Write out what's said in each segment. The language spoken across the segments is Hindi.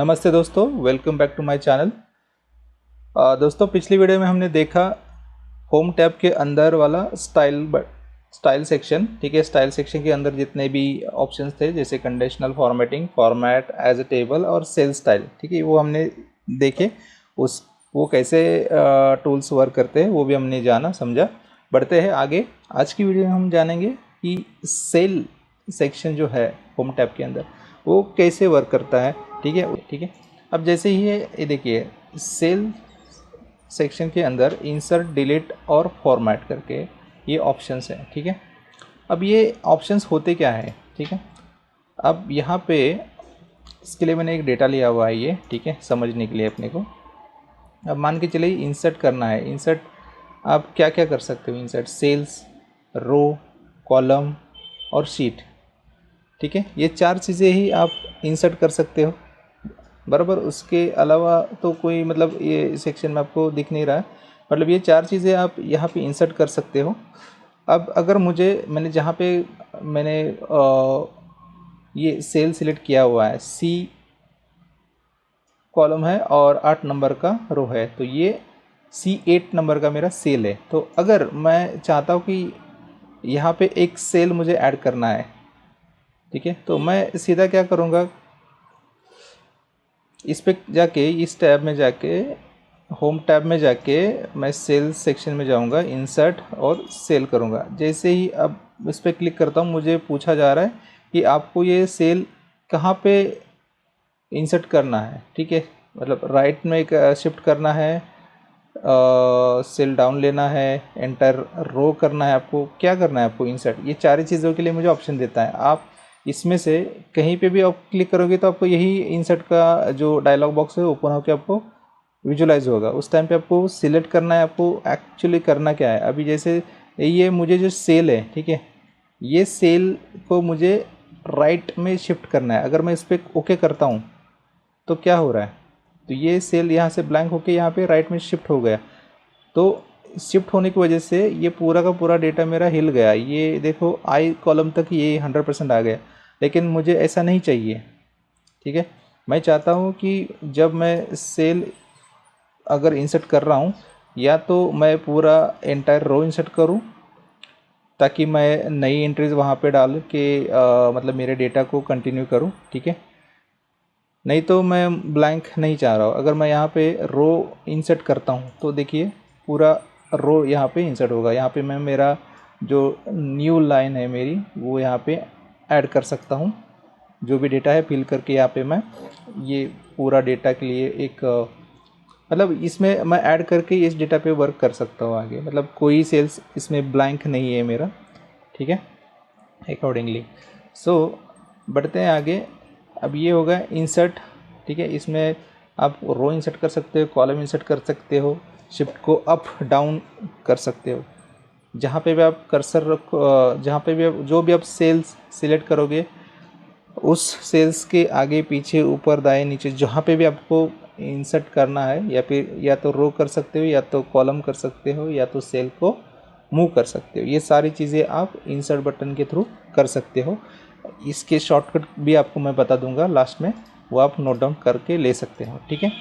नमस्ते दोस्तों, welcome back to my channel. दोस्तों, पिछली वीडियो में हमने देखा होम टैब के अंदर वाला स्टाइल सेक्शन। ठीक है, स्टाइल सेक्शन के अंदर जितने भी ऑप्शंस थे जैसे conditional formatting, format, as a table और सेल स्टाइल। ठीक है, वो हमने देखे। वो कैसे टूल्स वर्क करते हैं वो भी हमने जाना समझा। बढ़ते हैं आगे। आज की वीडियो में हम जानेंगे कि सेल सेक्शन जो है होम टैब के अंदर वो कैसे वर्क करता है। ठीक है। अब जैसे ही ये देखिए, सेल सेक्शन के अंदर इंसर्ट, डिलीट और फॉर्मेट करके ये ऑप्शंस हैं। ठीक है, अब ये ऑप्शंस होते क्या है। ठीक है, अब यहाँ पे इसके लिए मैंने एक डेटा लिया हुआ है ये। ठीक है, समझने के लिए अपने को। अब मान के चलिए इंसर्ट करना है। इंसर्ट आप क्या क्या कर सकते हो। इंसर्ट सेल्स, रो, कॉलम और शीट। ठीक है, ये चार चीज़ें ही आप इंसर्ट कर सकते हो बराबर। उसके अलावा तो कोई मतलब ये सेक्शन में आपको दिख नहीं रहा है। मतलब ये चार चीज़ें आप यहाँ पे इंसर्ट कर सकते हो। अब अगर मैंने जहाँ पे मैंने ये सेल सिलेक्ट किया हुआ है, सी कॉलम है और 8 नंबर का रो है, तो ये C8 नंबर का मेरा सेल है। तो अगर मैं चाहता हूँ कि यहाँ पे एक सेल मुझे ऐड करना है, ठीक है, तो मैं सीधा क्या करूँगा, इस पे जाके, इस टैब में जाके, होम टैब में जाके मैं सेल सेक्शन में जाऊंगा, इंसर्ट और सेल करूंगा। जैसे ही अब इस पर क्लिक करता हूं, मुझे पूछा जा रहा है कि आपको ये सेल कहाँ पे इंसर्ट करना है। ठीक है, मतलब राइट में एक शिफ्ट करना है, सेल डाउन लेना है, एंटर रो करना है, आपको क्या करना है, आपको इंसर्ट। ये चार चीज़ों के लिए मुझे ऑप्शन देता है। आप इसमें से कहीं पे भी आप क्लिक करोगे तो आपको यही इंसर्ट का जो डायलॉग बॉक्स है ओपन होकर आपको विजुलाइज होगा। उस टाइम पे आपको सिलेक्ट करना है, आपको एक्चुअली करना क्या है। अभी जैसे ये मुझे जो सेल है, ठीक है, ये सेल को मुझे राइट में शिफ्ट करना है। अगर मैं इस पर ओके करता हूँ तो क्या हो रहा है, तो ये सेल यहाँ से ब्लैंक होके यहाँ पे राइट में शिफ्ट हो गया। तो शिफ्ट होने की वजह से ये पूरा का पूरा डेटा मेरा हिल गया। ये देखो आई कॉलम तक ये 100% आ गया, लेकिन मुझे ऐसा नहीं चाहिए। ठीक है, मैं चाहता हूँ कि जब मैं सेल अगर इंसर्ट कर रहा हूँ, या तो मैं पूरा एंटायर रो इंसर्ट करूँ ताकि मैं नई एंट्रीज वहाँ पे डाल के मतलब मेरे डेटा को कंटिन्यू करूँ। ठीक है, नहीं तो मैं ब्लैंक नहीं चाह रहा हूँ। अगर मैं यहाँ पे रो इंसर्ट करता हूँ तो देखिए पूरा रो यहाँ पे इंसर्ट होगा। यहाँ पे मैं मेरा जो न्यू लाइन है मेरी वो यहाँ पे ऐड कर सकता हूँ। जो भी डेटा है फिल करके यहाँ पे मैं ये पूरा डेटा के लिए एक मतलब इसमें मैं ऐड करके इस डेटा पे वर्क कर सकता हूँ आगे। मतलब कोई सेल्स इसमें ब्लैंक नहीं है मेरा। ठीक है, अकॉर्डिंगली। सो बढ़ते हैं आगे। अब ये होगा इंसर्ट। ठीक है, इसमें आप रो इंसर्ट कर सकते हो, कॉलम इंसर्ट कर सकते हो, शिफ्ट को अप डाउन कर सकते हो। जहाँ पे भी आप कर्सर रखो, जहाँ पे भी आप जो भी आप सेल्स सिलेक्ट करोगे उस सेल्स के आगे पीछे ऊपर दाएं नीचे जहाँ पे भी आपको इंसर्ट करना है, या फिर या तो रो कर सकते हो, या तो कॉलम कर सकते हो, या तो सेल को मूव कर सकते हो। ये सारी चीज़ें आप इंसर्ट बटन के थ्रू कर सकते हो। इसके शॉर्टकट भी आपको मैं बता दूंगा लास्ट में, वो आप नोट डाउन करके ले सकते हो। ठीक है,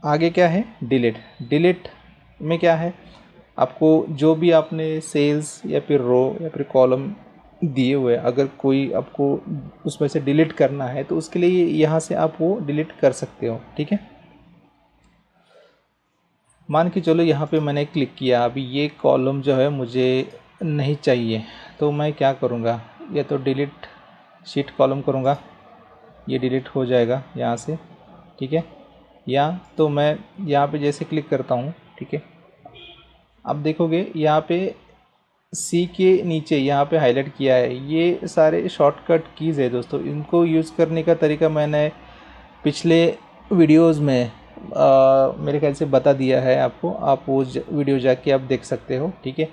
आगे क्या है, डिलीट। डिलीट में क्या है, आपको जो भी आपने सेल्स या फिर रो या फिर कॉलम दिए हुए, अगर कोई आपको उसमें से डिलीट करना है तो उसके लिए यहाँ से आप वो डिलीट कर सकते हो। ठीक है, मान के चलो यहाँ पे मैंने क्लिक किया, अभी ये कॉलम जो है मुझे नहीं चाहिए, तो मैं क्या करूँगा, या तो डिलीट शीट कॉलम करूँगा, ये डिलीट हो जाएगा यहाँ से। ठीक है, या तो मैं यहाँ पे जैसे क्लिक करता हूँ, ठीक है, अब देखोगे यहाँ पे सी के नीचे यहाँ पे हाईलाइट किया है। ये सारे शॉर्टकट कीज़ है दोस्तों। इनको यूज़ करने का तरीका मैंने पिछले वीडियोस में मेरे ख्याल से बता दिया है आपको। आप वो वीडियो जाके आप देख सकते हो। ठीक है,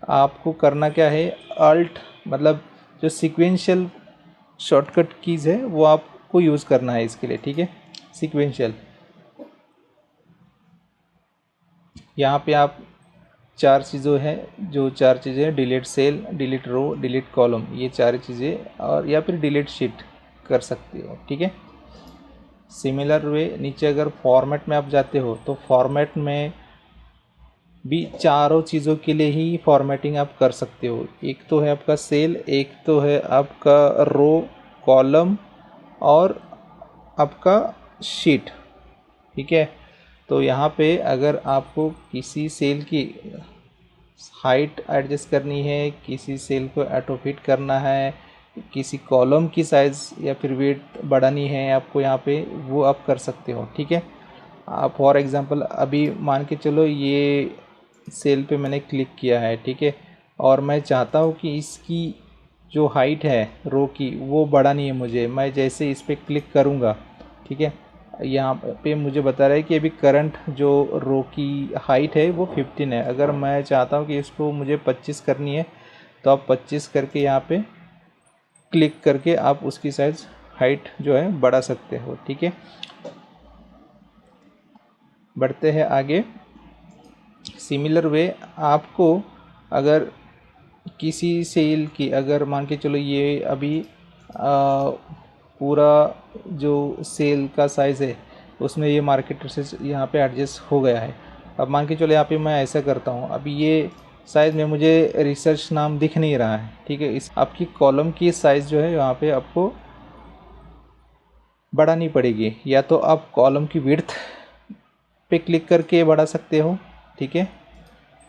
आपको करना क्या है, अल्ट मतलब जो सीक्वेंशियल शॉर्टकट कीज़ है वो आपको यूज़ करना है इसके लिए। ठीक है, सीक्वेंशियल, यहाँ पे आप चार चीज़ों हैं, जो चार चीज़ें डिलीट सेल, डिलीट रो, डिलीट कॉलम, ये चार चीज़ें, और या फिर डिलीट शीट कर सकते हो। ठीक है, सिमिलर वे नीचे अगर फॉर्मेट में आप जाते हो तो फॉर्मेट में भी चारों चीज़ों के लिए ही फॉर्मेटिंग आप कर सकते हो। एक तो है आपका सेल, एक तो है आपका रो कॉलम और आपका शीट। ठीक है, तो यहाँ पे अगर आपको किसी सेल की हाइट एडजस्ट करनी है, किसी सेल को ऑटो फिट करना है, किसी कॉलम की साइज़ या फिर वेट बढ़ानी है आपको यहाँ पे, वो आप कर सकते हो। ठीक है, आप फॉर एग्ज़ाम्पल अभी मान के चलो ये सेल पे मैंने क्लिक किया है, ठीक है, और मैं चाहता हूँ कि इसकी जो हाइट है रो की वो बढ़ानी है मुझे। मैं जैसे इस पर क्लिक करूँगा, ठीक है, यहाँ पे मुझे बता रहा है कि अभी करंट जो रो की हाइट है वो 15 है। अगर मैं चाहता हूँ कि इसको मुझे 25 करनी है तो आप 25 करके यहाँ पे क्लिक करके आप उसकी साइज़ हाइट जो है बढ़ा सकते हो। ठीक है, बढ़ते हैं आगे। सिमिलर वे आपको अगर किसी सेल की, अगर मान के चलो ये अभी पूरा जो सेल का साइज़ है उसमें ये मार्केट से यहाँ पे एडजस्ट हो गया है। अब मान के चलो यहाँ पे मैं ऐसा करता हूँ, अभी ये साइज़ में मुझे रिसर्च नाम दिख नहीं रहा है। ठीक है, इस आपकी कॉलम की साइज़ जो है यहाँ पे आपको बढ़ानी पड़ेगी। या तो आप कॉलम की विड्थ पे क्लिक करके बढ़ा सकते हो, ठीक है,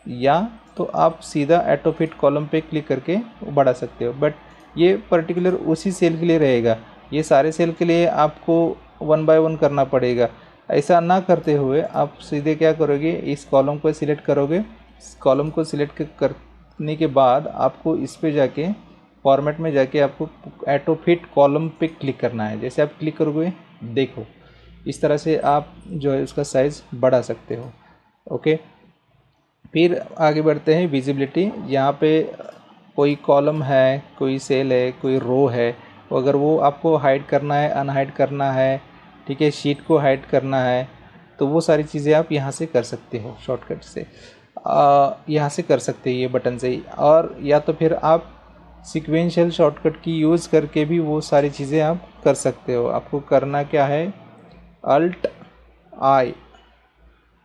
या तो आप सीधा ऑटो फिट कॉलम पे क्लिक करके बढ़ा सकते हो। बट ये पर्टिकुलर उसी सेल के लिए रहेगा, ये सारे सेल के लिए आपको 1 बाय 1 करना पड़ेगा। ऐसा ना करते हुए आप सीधे क्या करोगे, इस कॉलम को सिलेक्ट करोगे, इस कॉलम को सिलेक्ट करने के बाद आपको इस पे जाके फॉर्मेट में जाके आपको ऑटो फिट कॉलम पे क्लिक करना है। जैसे आप क्लिक करोगे, देखो इस तरह से आप जो है उसका साइज़ बढ़ा सकते हो। ओके, फिर आगे बढ़ते हैं विजिबिलिटी। यहाँ पे कोई कॉलम है, कोई सेल है, कोई रो है, अगर वो आपको हाइड करना है, अनहाइड करना है, ठीक है, शीट को हाइड करना है, तो वो सारी चीज़ें आप यहाँ से कर सकते हो शॉर्टकट से। यहाँ से कर सकते हैं ये बटन से ही, और या तो फिर आप सीक्वेंशियल शॉर्टकट की यूज़ करके भी वो सारी चीज़ें आप कर सकते हो। आपको करना क्या है,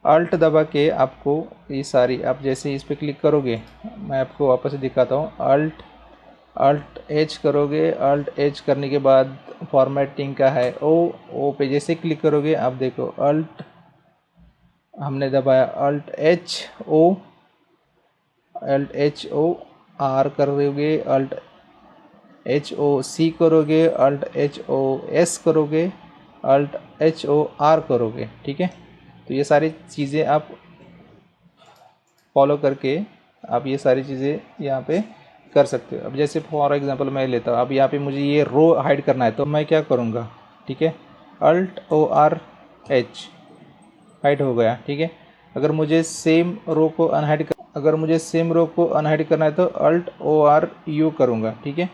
अल्ट दबा के आपको ये सारी, आप जैसे इस पर क्लिक करोगे, मैं आपको वापस दिखाता हूँ, अल्ट एच करोगे, अल्ट एच करने के बाद फॉर्मेटिंग का है ओ पे जैसे क्लिक करोगे, आप देखो अल्ट हमने दबाया, अल्ट एच ओ आर करोगे, अल्ट एच ओ सी करोगे, अल्ट एच ओ एस करोगे, अल्ट एच ओ आर करोगे। ठीक है, तो ये सारी चीज़ें आप फॉलो करके आप ये सारी चीज़ें यहाँ पे कर सकते हो। अब जैसे फॉर एग्जांपल मैं लेता हूँ, अब यहाँ पे मुझे ये रो हाइड करना है तो मैं क्या करूँगा, ठीक है, alt O R H, hide हो गया। ठीक है, अगर मुझे सेम रो को अनहाइड करना है तो अल्ट ओ आर यू करूँगा। ठीक है,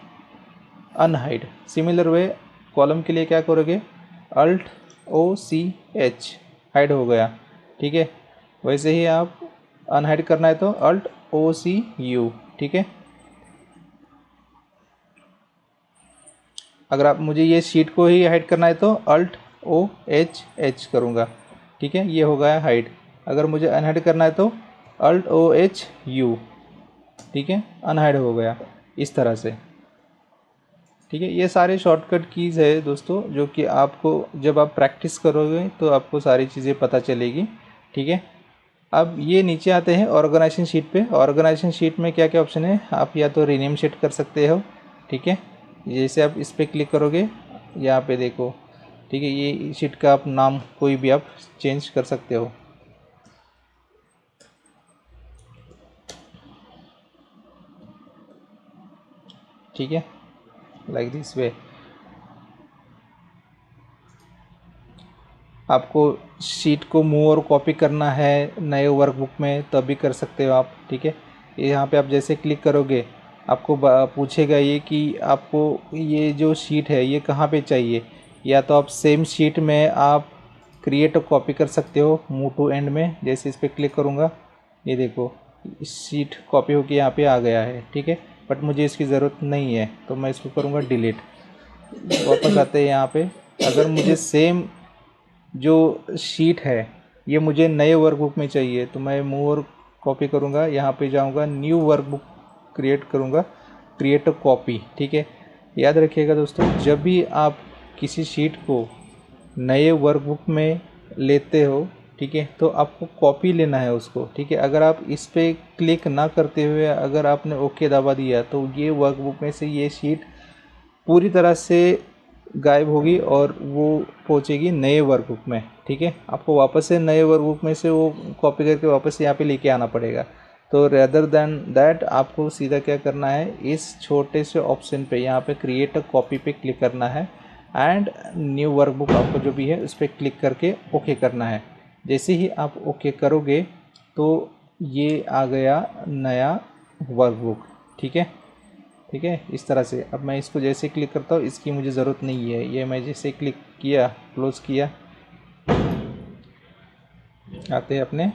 अनहाइड। सिमिलर वे कॉलम के लिए क्या करोगे, अल्ट ओ सी एच, हाइड हो गया। ठीक है, वैसे ही आप अनहाइड करना है तो अल्ट ओ सी यू। ठीक है, अगर आप मुझे ये शीट को ही हाइड करना है तो अल्ट ओ एच करूँगा। ठीक है, ये हो गया हाइड। अगर मुझे अनहाइड करना है तो अल्ट ओ एच यू। ठीक है, अनहाइड हो गया इस तरह से। ठीक है, ये सारे शॉर्टकट कीज़ है दोस्तों, जो कि आपको जब आप प्रैक्टिस करोगे तो आपको सारी चीज़ें पता चलेगी। ठीक है, अब ये नीचे आते हैं ऑर्गेनाइजेशन शीट पे। ऑर्गेनाइजेशन शीट में क्या क्या ऑप्शन है, आप या तो रीनेम शीट कर सकते हो। ठीक है, जैसे आप इस पर क्लिक करोगे, यहाँ पे देखो, ठीक है, ये शीट का आप नाम कोई भी आप चेंज कर सकते हो। ठीक है, लाइक दिस वे। आपको शीट को मूव और कॉपी करना है नए वर्कबुक में तब भी कर सकते हो आप। ठीक है, यहाँ पे आप जैसे क्लिक करोगे आपको पूछेगा ये कि आपको ये जो शीट है ये कहाँ पे चाहिए। या तो आप सेम शीट में आप क्रिएट और कॉपी कर सकते हो मूव टू एंड में। जैसे इस पर क्लिक करूँगा, ये देखो शीट कॉपी होके यहाँ पे आ गया है। ठीक है, बट मुझे इसकी ज़रूरत नहीं है तो मैं इसको करूँगा डिलीट। वापस आते हैं यहाँ पे, अगर मुझे सेम जो शीट है ये मुझे नए वर्कबुक में चाहिए, तो मैं मूव और कॉपी करूँगा, यहाँ पे जाऊँगा, न्यू वर्कबुक क्रिएट करूँगा, क्रिएट अ कॉपी। ठीक है, याद रखिएगा दोस्तों, जब भी आप किसी शीट को नए वर्कबुक में लेते हो, ठीक है, तो आपको कॉपी लेना है उसको। ठीक है, अगर आप इस पर क्लिक ना करते हुए अगर आपने ओके दबा दिया तो ये वर्कबुक में से ये शीट पूरी तरह से गायब होगी और वो पहुंचेगी नए वर्कबुक में। ठीक है, आपको वापस से नए वर्कबुक में से वो कॉपी करके वापस यहाँ पे लेके आना पड़ेगा। तो रेदर देन दैट आपको सीधा क्या करना है, इस छोटे से ऑप्शन पे यहाँ पे क्रिएट अ कॉपी पे क्लिक करना है एंड न्यू वर्कबुक आपको जो भी है उस पर क्लिक करके ओके करना है। जैसे ही आप ओके करोगे तो ये आ गया नया वर्कबुक। ठीक है, ठीक है, इस तरह से। अब मैं इसको जैसे क्लिक करता हूँ, इसकी मुझे ज़रूरत नहीं है, ये मैं जैसे क्लिक किया, क्लोज़ किया, आते हैं अपने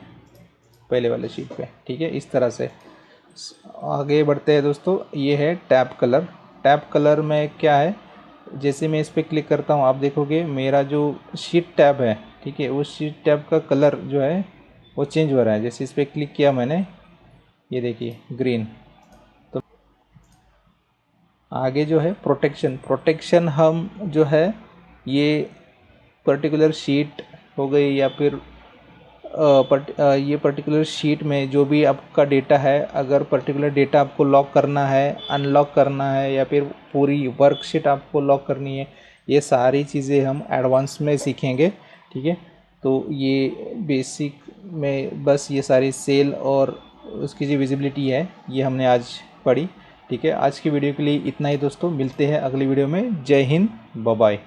पहले वाले शीट पे। ठीक है, इस तरह से आगे बढ़ते हैं दोस्तों। ये है टैब कलर। टैब कलर में क्या है, जैसे मैं इस पर क्लिक करता हूँ आप देखोगे मेरा जो शीट टैब है, ठीक है, उस शीट टैब का कलर जो है वो चेंज हो रहा है। जैसे इस पर क्लिक किया मैंने, ये देखिए ग्रीन। तो आगे जो है प्रोटेक्शन हम जो है ये पर्टिकुलर शीट हो गई या फिर ये पर्टिकुलर शीट में जो भी आपका डेटा है, अगर पर्टिकुलर डेटा आपको लॉक करना है, अनलॉक करना है या फिर पूरी वर्कशीट आपको लॉक करनी है, ये सारी चीज़ें हम एडवांस में सीखेंगे। ठीक है, तो ये बेसिक में बस ये सारी सेल और उसकी जो विजिबिलिटी है ये हमने आज पढ़ी। ठीक है, आज की वीडियो के लिए इतना ही दोस्तों, मिलते हैं अगली वीडियो में। जय हिंद, बाय बाय।